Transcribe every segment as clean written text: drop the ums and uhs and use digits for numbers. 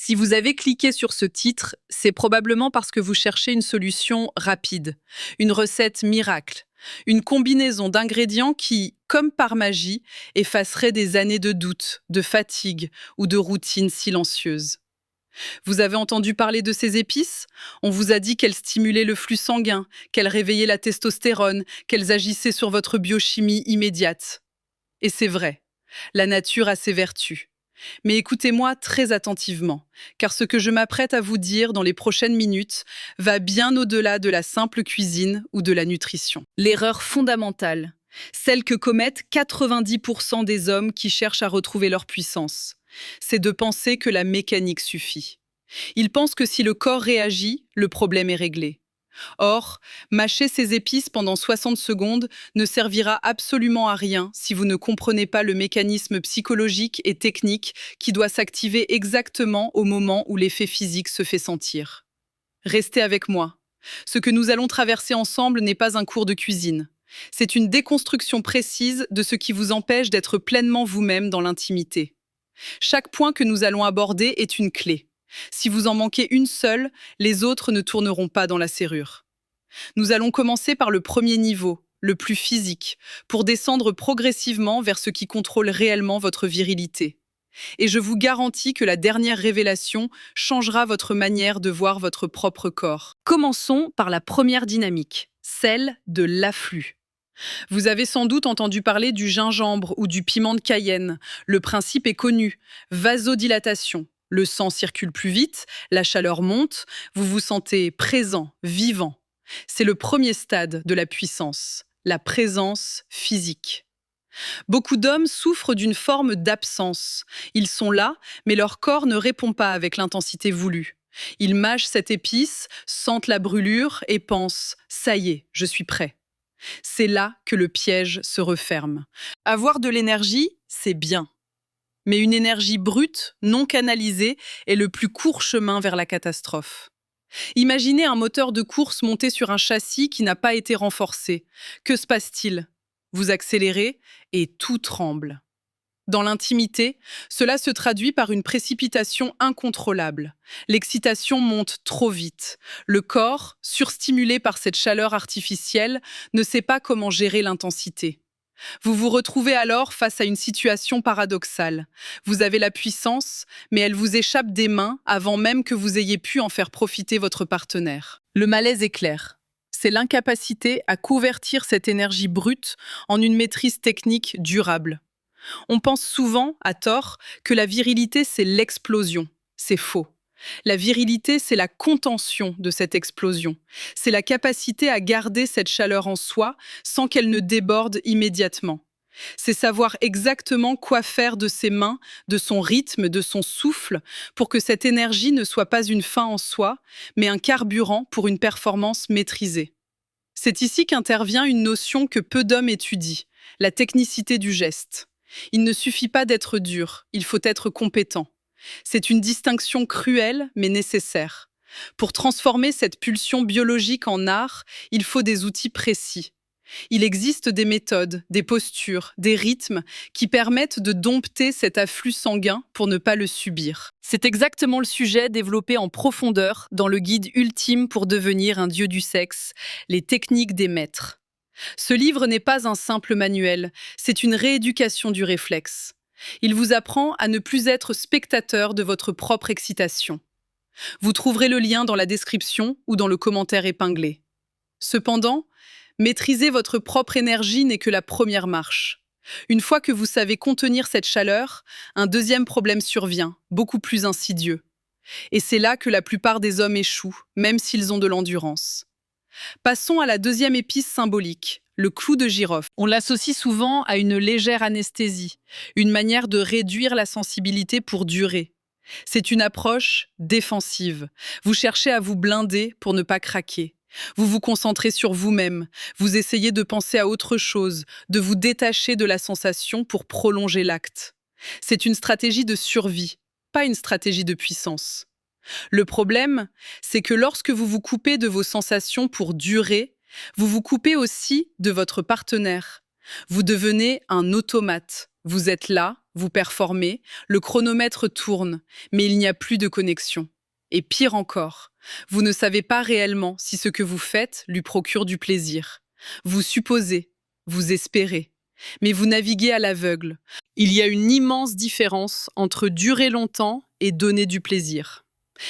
Si vous avez cliqué sur ce titre, c'est probablement parce que vous cherchez une solution rapide, une recette miracle, une combinaison d'ingrédients qui, comme par magie, effacerait des années de doute, de fatigue ou de routine silencieuse. Vous avez entendu parler de ces épices? On vous a dit qu'elles stimulaient le flux sanguin, qu'elles réveillaient la testostérone, qu'elles agissaient sur votre biochimie immédiate. Et c'est vrai, la nature a ses vertus. Mais écoutez-moi très attentivement, car ce que je m'apprête à vous dire dans les prochaines minutes va bien au-delà de la simple cuisine ou de la nutrition. L'erreur fondamentale, celle que commettent 90% des hommes qui cherchent à retrouver leur puissance, c'est de penser que la mécanique suffit. Ils pensent que si le corps réagit, le problème est réglé. Or, mâcher ces épices pendant 60 secondes ne servira absolument à rien si vous ne comprenez pas le mécanisme psychologique et technique qui doit s'activer exactement au moment où l'effet physique se fait sentir. Restez avec moi. Ce que nous allons traverser ensemble n'est pas un cours de cuisine. C'est une déconstruction précise de ce qui vous empêche d'être pleinement vous-même dans l'intimité. Chaque point que nous allons aborder est une clé. Si vous en manquez une seule, les autres ne tourneront pas dans la serrure. Nous allons commencer par le premier niveau, le plus physique, pour descendre progressivement vers ce qui contrôle réellement votre virilité. Et je vous garantis que la dernière révélation changera votre manière de voir votre propre corps. Commençons par la première dynamique, celle de l'afflux. Vous avez sans doute entendu parler du gingembre ou du piment de Cayenne. Le principe est connu, vasodilatation. Le sang circule plus vite, la chaleur monte, vous vous sentez présent, vivant. C'est le premier stade de la puissance, la présence physique. Beaucoup d'hommes souffrent d'une forme d'absence. Ils sont là, mais leur corps ne répond pas avec l'intensité voulue. Ils mâchent cette épice, sentent la brûlure et pensent « ça y est, je suis prêt ». C'est là que le piège se referme. Avoir de l'énergie, c'est bien. Mais une énergie brute, non canalisée, est le plus court chemin vers la catastrophe. Imaginez un moteur de course monté sur un châssis qui n'a pas été renforcé. Que se passe-t-il? Vous accélérez et tout tremble. Dans l'intimité, cela se traduit par une précipitation incontrôlable. L'excitation monte trop vite. Le corps, surstimulé par cette chaleur artificielle, ne sait pas comment gérer l'intensité. Vous vous retrouvez alors face à une situation paradoxale. Vous avez la puissance, mais elle vous échappe des mains avant même que vous ayez pu en faire profiter votre partenaire. Le malaise est clair. C'est l'incapacité à convertir cette énergie brute en une maîtrise technique durable. On pense souvent, à tort, que la virilité, c'est l'explosion. C'est faux. La virilité, c'est la contention de cette explosion. C'est la capacité à garder cette chaleur en soi sans qu'elle ne déborde immédiatement. C'est savoir exactement quoi faire de ses mains, de son rythme, de son souffle, pour que cette énergie ne soit pas une fin en soi, mais un carburant pour une performance maîtrisée. C'est ici qu'intervient une notion que peu d'hommes étudient, la technicité du geste. Il ne suffit pas d'être dur, il faut être compétent. C'est une distinction cruelle, mais nécessaire. Pour transformer cette pulsion biologique en art, il faut des outils précis. Il existe des méthodes, des postures, des rythmes qui permettent de dompter cet afflux sanguin pour ne pas le subir. C'est exactement le sujet développé en profondeur dans le guide ultime pour devenir un dieu du sexe, les techniques des maîtres. Ce livre n'est pas un simple manuel, c'est une rééducation du réflexe. Il vous apprend à ne plus être spectateur de votre propre excitation. Vous trouverez le lien dans la description ou dans le commentaire épinglé. Cependant, maîtriser votre propre énergie n'est que la première marche. Une fois que vous savez contenir cette chaleur, un deuxième problème survient, beaucoup plus insidieux. Et c'est là que la plupart des hommes échouent, même s'ils ont de l'endurance. Passons à la deuxième épice symbolique, le clou de girofle. On l'associe souvent à une légère anesthésie, une manière de réduire la sensibilité pour durer. C'est une approche défensive. Vous cherchez à vous blinder pour ne pas craquer. Vous vous concentrez sur vous-même, vous essayez de penser à autre chose, de vous détacher de la sensation pour prolonger l'acte. C'est une stratégie de survie, pas une stratégie de puissance. Le problème, c'est que lorsque vous vous coupez de vos sensations pour durer, vous vous coupez aussi de votre partenaire. Vous devenez un automate. Vous êtes là, Vous performez, le chronomètre tourne, mais il n'y a plus de connexion. Et pire encore, vous ne savez pas réellement si ce que vous faites lui procure du plaisir. Vous supposez, vous espérez, mais vous naviguez à l'aveugle. Il y a une immense différence entre durer longtemps et donner du plaisir.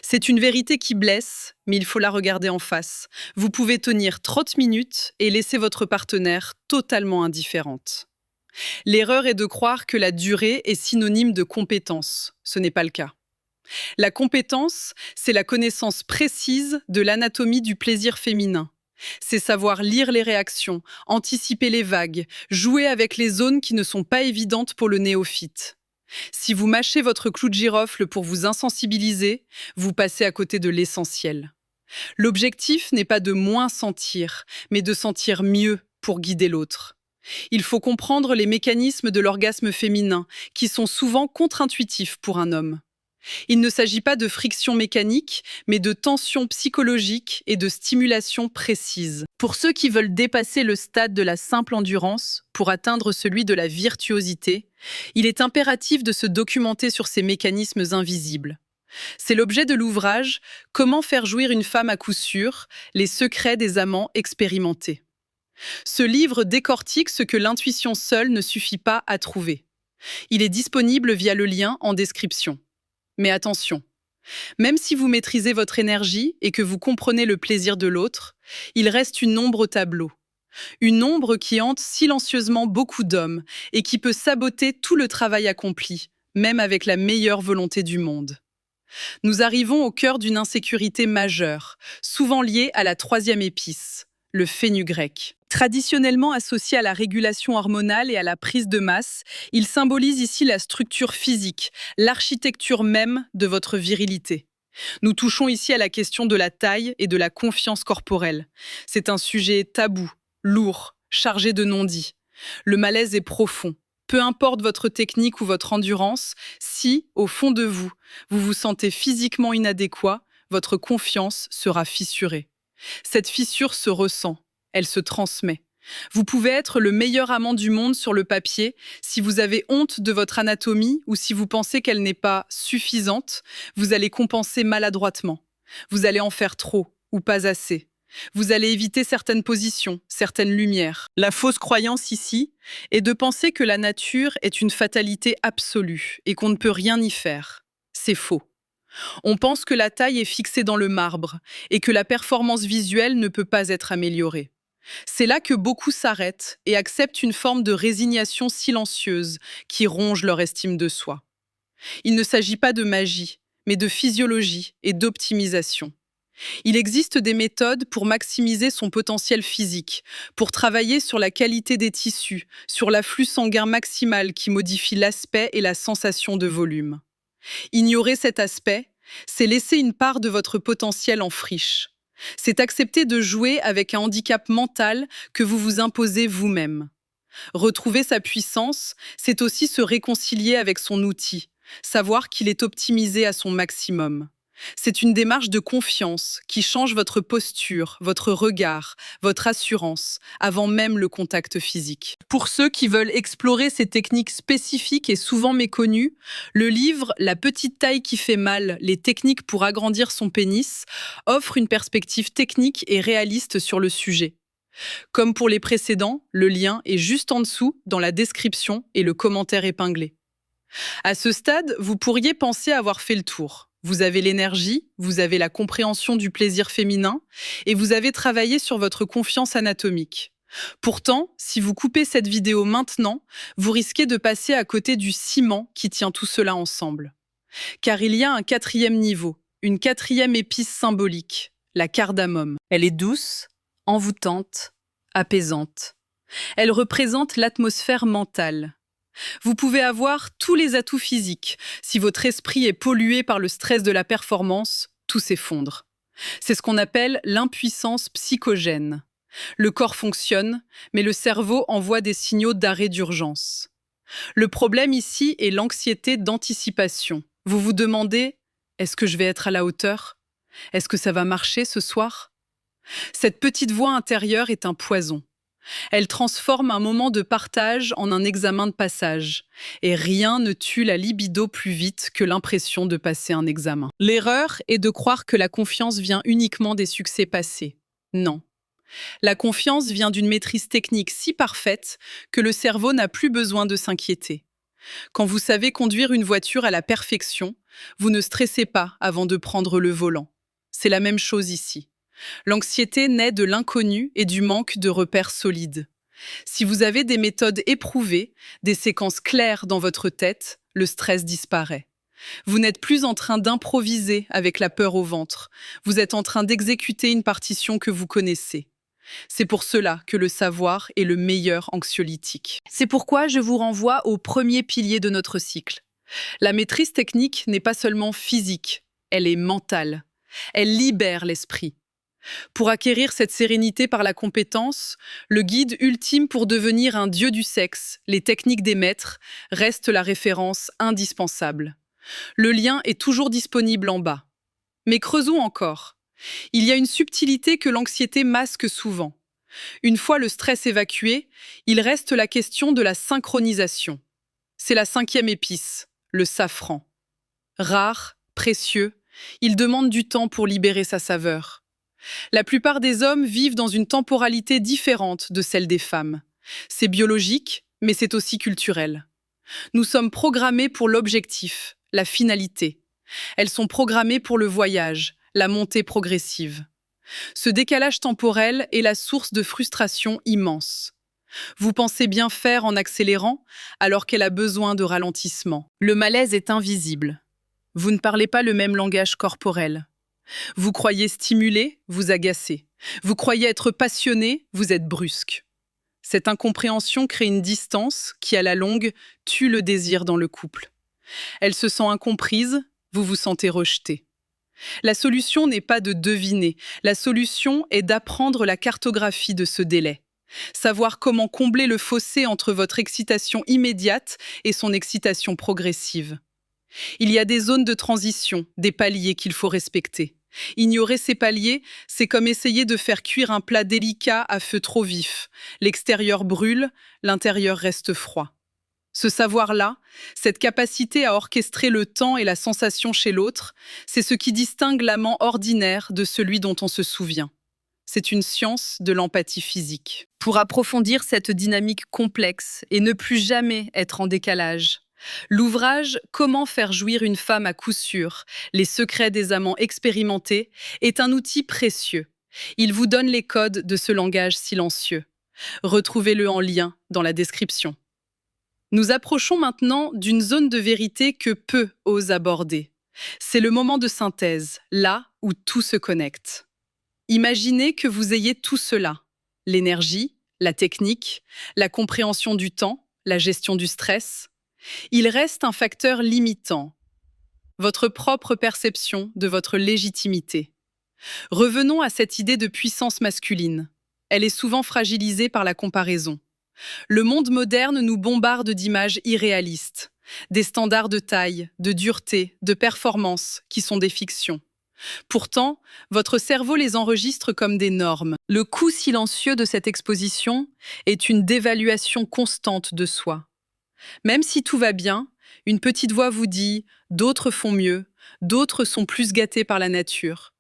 C'est une vérité qui blesse, mais il faut la regarder en face. Vous pouvez tenir 30 minutes et laisser votre partenaire totalement indifférente. L'erreur est de croire que la durée est synonyme de compétence. Ce n'est pas le cas. La compétence, c'est la connaissance précise de l'anatomie du plaisir féminin. C'est savoir lire les réactions, anticiper les vagues, jouer avec les zones qui ne sont pas évidentes pour le néophyte. Si vous mâchez votre clou de girofle pour vous insensibiliser, vous passez à côté de l'essentiel. L'objectif n'est pas de moins sentir, mais de sentir mieux pour guider l'autre. Il faut comprendre les mécanismes de l'orgasme féminin, qui sont souvent contre-intuitifs pour un homme. Il ne s'agit pas de friction mécanique, mais de tension psychologique et de stimulation précise. Pour ceux qui veulent dépasser le stade de la simple endurance pour atteindre celui de la virtuosité, il est impératif de se documenter sur ces mécanismes invisibles. C'est l'objet de l'ouvrage « Comment faire jouir une femme à coup sûr, les secrets des amants expérimentés ». Ce livre décortique ce que l'intuition seule ne suffit pas à trouver. Il est disponible via le lien en description. Mais attention, même si vous maîtrisez votre énergie et que vous comprenez le plaisir de l'autre, il reste une ombre au tableau. Une ombre qui hante silencieusement beaucoup d'hommes et qui peut saboter tout le travail accompli, même avec la meilleure volonté du monde. Nous arrivons au cœur d'une insécurité majeure, souvent liée à la troisième épice, le fenugrec. Traditionnellement associé à la régulation hormonale et à la prise de masse, il symbolise ici la structure physique, l'architecture même de votre virilité. Nous touchons ici à la question de la taille et de la confiance corporelle. C'est un sujet tabou, lourd, chargé de non-dits. Le malaise est profond. Peu importe votre technique ou votre endurance, si, au fond de vous, vous vous sentez physiquement inadéquat, votre confiance sera fissurée. Cette fissure se ressent. Elle se transmet. Vous pouvez être le meilleur amant du monde sur le papier. Si vous avez honte de votre anatomie ou si vous pensez qu'elle n'est pas suffisante, vous allez compenser maladroitement. Vous allez en faire trop ou pas assez. Vous allez éviter certaines positions, certaines lumières. La fausse croyance ici est de penser que la nature est une fatalité absolue et qu'on ne peut rien y faire. C'est faux. On pense que la taille est fixée dans le marbre et que la performance visuelle ne peut pas être améliorée. C'est là que beaucoup s'arrêtent et acceptent une forme de résignation silencieuse qui ronge leur estime de soi. Il ne s'agit pas de magie, mais de physiologie et d'optimisation. Il existe des méthodes pour maximiser son potentiel physique, pour travailler sur la qualité des tissus, sur l'afflux sanguin maximal qui modifie l'aspect et la sensation de volume. Ignorer cet aspect, c'est laisser une part de votre potentiel en friche. C'est accepter de jouer avec un handicap mental que vous vous imposez vous-même. Retrouver sa puissance, c'est aussi se réconcilier avec son outil, savoir qu'il est optimisé à son maximum. C'est une démarche de confiance qui change votre posture, votre regard, votre assurance, avant même le contact physique. Pour ceux qui veulent explorer ces techniques spécifiques et souvent méconnues, le livre « La petite taille qui fait mal, les techniques pour agrandir son pénis » offre une perspective technique et réaliste sur le sujet. Comme pour les précédents, le lien est juste en dessous dans la description et le commentaire épinglé. À ce stade, vous pourriez penser avoir fait le tour. Vous avez l'énergie, vous avez la compréhension du plaisir féminin et vous avez travaillé sur votre confiance anatomique. Pourtant, si vous coupez cette vidéo maintenant, vous risquez de passer à côté du ciment qui tient tout cela ensemble. Car il y a un quatrième niveau, une quatrième épice symbolique, la cardamome. Elle est douce, envoûtante, apaisante. Elle représente l'atmosphère mentale. Vous pouvez avoir tous les atouts physiques. Si votre esprit est pollué par le stress de la performance, tout s'effondre. C'est ce qu'on appelle l'impuissance psychogène. Le corps fonctionne, mais le cerveau envoie des signaux d'arrêt d'urgence. Le problème ici est l'anxiété d'anticipation. Vous vous demandez « Est-ce que je vais être à la hauteur ? Est-ce que ça va marcher ce soir ?» Cette petite voix intérieure est un poison. Elle transforme un moment de partage en un examen de passage. Et rien ne tue la libido plus vite que l'impression de passer un examen. L'erreur est de croire que la confiance vient uniquement des succès passés. Non. La confiance vient d'une maîtrise technique si parfaite que le cerveau n'a plus besoin de s'inquiéter. Quand vous savez conduire une voiture à la perfection, vous ne stressez pas avant de prendre le volant. C'est la même chose ici. L'anxiété naît de l'inconnu et du manque de repères solides. Si vous avez des méthodes éprouvées, des séquences claires dans votre tête, le stress disparaît. Vous n'êtes plus en train d'improviser avec la peur au ventre. Vous êtes en train d'exécuter une partition que vous connaissez. C'est pour cela que le savoir est le meilleur anxiolytique. C'est pourquoi je vous renvoie au premier pilier de notre cycle. La maîtrise technique n'est pas seulement physique, elle est mentale. Elle libère l'esprit. Pour acquérir cette sérénité par la compétence, le guide ultime pour devenir un dieu du sexe, les techniques des maîtres, reste la référence indispensable. Le lien est toujours disponible en bas. Mais creusons encore. Il y a une subtilité que l'anxiété masque souvent. Une fois le stress évacué, il reste la question de la synchronisation. C'est la 5e épice, le safran. Rare, précieux, il demande du temps pour libérer sa saveur. La plupart des hommes vivent dans une temporalité différente de celle des femmes. C'est biologique, mais c'est aussi culturel. Nous sommes programmés pour l'objectif, la finalité. Elles sont programmées pour le voyage, la montée progressive. Ce décalage temporel est la source de frustration immense. Vous pensez bien faire en accélérant, alors qu'elle a besoin de ralentissement. Le malaise est invisible. Vous ne parlez pas le même langage corporel. Vous croyez stimuler, vous agacez. Vous croyez être passionné, vous êtes brusque. Cette incompréhension crée une distance qui, à la longue, tue le désir dans le couple. Elle se sent incomprise, vous vous sentez rejeté. La solution n'est pas de deviner, la solution est d'apprendre la cartographie de ce délai. Savoir comment combler le fossé entre votre excitation immédiate et son excitation progressive. Il y a des zones de transition, des paliers qu'il faut respecter. Ignorer ces paliers, c'est comme essayer de faire cuire un plat délicat à feu trop vif. L'extérieur brûle, l'intérieur reste froid. Ce savoir-là, cette capacité à orchestrer le temps et la sensation chez l'autre, c'est ce qui distingue l'amant ordinaire de celui dont on se souvient. C'est une science de l'empathie physique. Pour approfondir cette dynamique complexe et ne plus jamais être en décalage, l'ouvrage « Comment faire jouir une femme à coup sûr, les secrets des amants expérimentés » est un outil précieux. Il vous donne les codes de ce langage silencieux. Retrouvez-le en lien dans la description. Nous approchons maintenant d'une zone de vérité que peu osent aborder. C'est le moment de synthèse, là où tout se connecte. Imaginez que vous ayez tout cela, l'énergie, la technique, la compréhension du temps, la gestion du stress. Il reste un facteur limitant, votre propre perception de votre légitimité. Revenons à cette idée de puissance masculine. Elle est souvent fragilisée par la comparaison. Le monde moderne nous bombarde d'images irréalistes, des standards de taille, de dureté, de performance qui sont des fictions. Pourtant, votre cerveau les enregistre comme des normes. Le coût silencieux de cette exposition est une dévaluation constante de soi. Même si tout va bien, une petite voix vous dit « d'autres font mieux, d'autres sont plus gâtés par la nature ».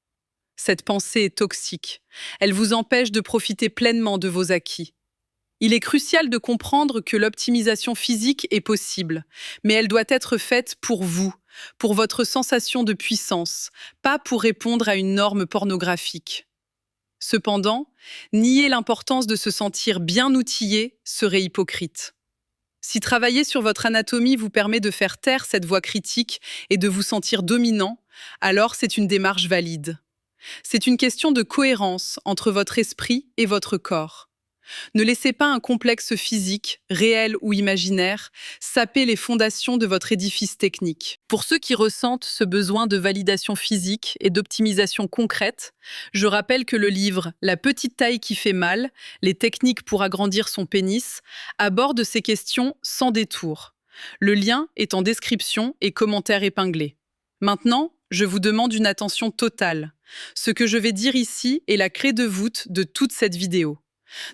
Cette pensée est toxique. Elle vous empêche de profiter pleinement de vos acquis. Il est crucial de comprendre que l'optimisation physique est possible, mais elle doit être faite pour vous, pour votre sensation de puissance, pas pour répondre à une norme pornographique. Cependant, nier l'importance de se sentir bien outillé serait hypocrite. Si travailler sur votre anatomie vous permet de faire taire cette voix critique et de vous sentir dominant, alors c'est une démarche valide. C'est une question de cohérence entre votre esprit et votre corps. Ne laissez pas un complexe physique, réel ou imaginaire, saper les fondations de votre édifice technique. Pour ceux qui ressentent ce besoin de validation physique et d'optimisation concrète, je rappelle que le livre « La petite taille qui fait mal, les techniques pour agrandir son pénis » aborde ces questions sans détour. Le lien est en description et commentaire épinglé. Maintenant, je vous demande une attention totale. Ce que je vais dire ici est la clé de voûte de toute cette vidéo.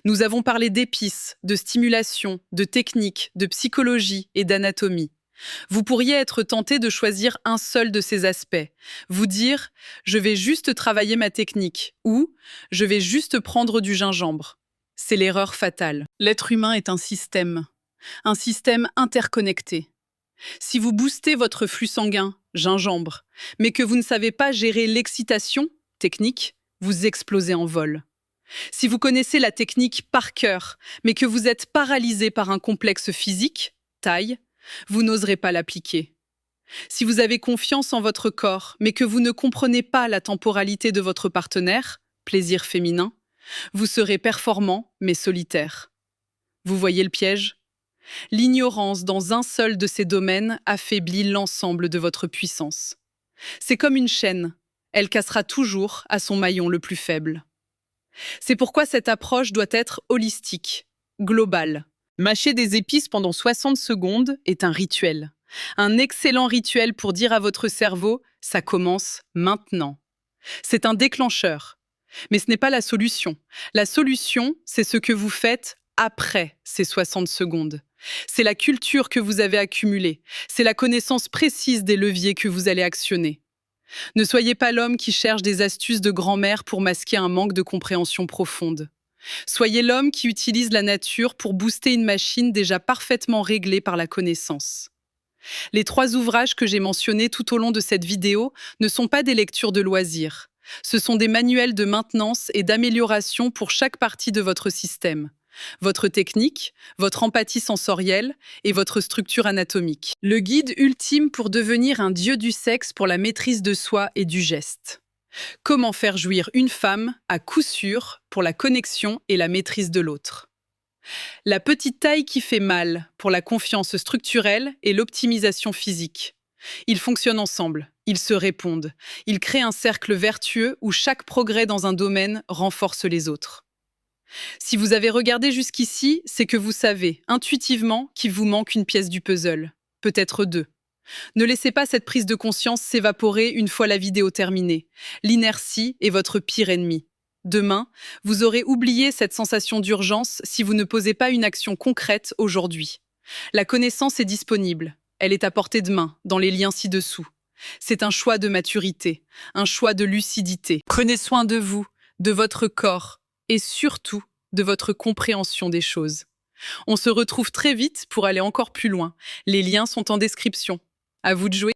Nous avons parlé d'épices, de stimulation, de techniques, de psychologie et d'anatomie. Vous pourriez être tenté de choisir un seul de ces aspects. Vous dire « je vais juste travailler ma technique » ou « je vais juste prendre du gingembre ». C'est l'erreur fatale. L'être humain est un système interconnecté. Si vous boostez votre flux sanguin, gingembre, mais que vous ne savez pas gérer l'excitation, technique, vous explosez en vol. Si vous connaissez la technique par cœur, mais que vous êtes paralysé par un complexe physique, taille, vous n'oserez pas l'appliquer. Si vous avez confiance en votre corps, mais que vous ne comprenez pas la temporalité de votre partenaire, plaisir féminin, vous serez performant, mais solitaire. Vous voyez le piège ? L'ignorance dans un seul de ces domaines affaiblit l'ensemble de votre puissance. C'est comme une chaîne, elle cassera toujours à son maillon le plus faible. C'est pourquoi cette approche doit être holistique, globale. Mâcher des épices pendant 60 secondes est un rituel. Un excellent rituel pour dire à votre cerveau « ça commence maintenant ». C'est un déclencheur. Mais ce n'est pas la solution. La solution, c'est ce que vous faites après ces 60 secondes. C'est la culture que vous avez accumulée. C'est la connaissance précise des leviers que vous allez actionner. Ne soyez pas l'homme qui cherche des astuces de grand-mère pour masquer un manque de compréhension profonde. Soyez l'homme qui utilise la nature pour booster une machine déjà parfaitement réglée par la connaissance. Les 3 ouvrages que j'ai mentionnés tout au long de cette vidéo ne sont pas des lectures de loisirs. Ce sont des manuels de maintenance et d'amélioration pour chaque partie de votre système. Votre technique, votre empathie sensorielle et votre structure anatomique. Le guide ultime pour devenir un dieu du sexe pour la maîtrise de soi et du geste. Comment faire jouir une femme, à coup sûr, pour la connexion et la maîtrise de l'autre. La petite taille qui fait mal, pour la confiance structurelle et l'optimisation physique. Ils fonctionnent ensemble, ils se répondent, ils créent un cercle vertueux où chaque progrès dans un domaine renforce les autres. Si vous avez regardé jusqu'ici, c'est que vous savez, intuitivement, qu'il vous manque une pièce du puzzle, peut-être 2. Ne laissez pas cette prise de conscience s'évaporer une fois la vidéo terminée. L'inertie est votre pire ennemi. Demain, vous aurez oublié cette sensation d'urgence si vous ne posez pas une action concrète aujourd'hui. La connaissance est disponible. Elle est à portée de main, dans les liens ci-dessous. C'est un choix de maturité, un choix de lucidité. Prenez soin de vous, de votre corps et surtout de votre compréhension des choses. On se retrouve très vite pour aller encore plus loin. Les liens sont en description. À vous de jouer.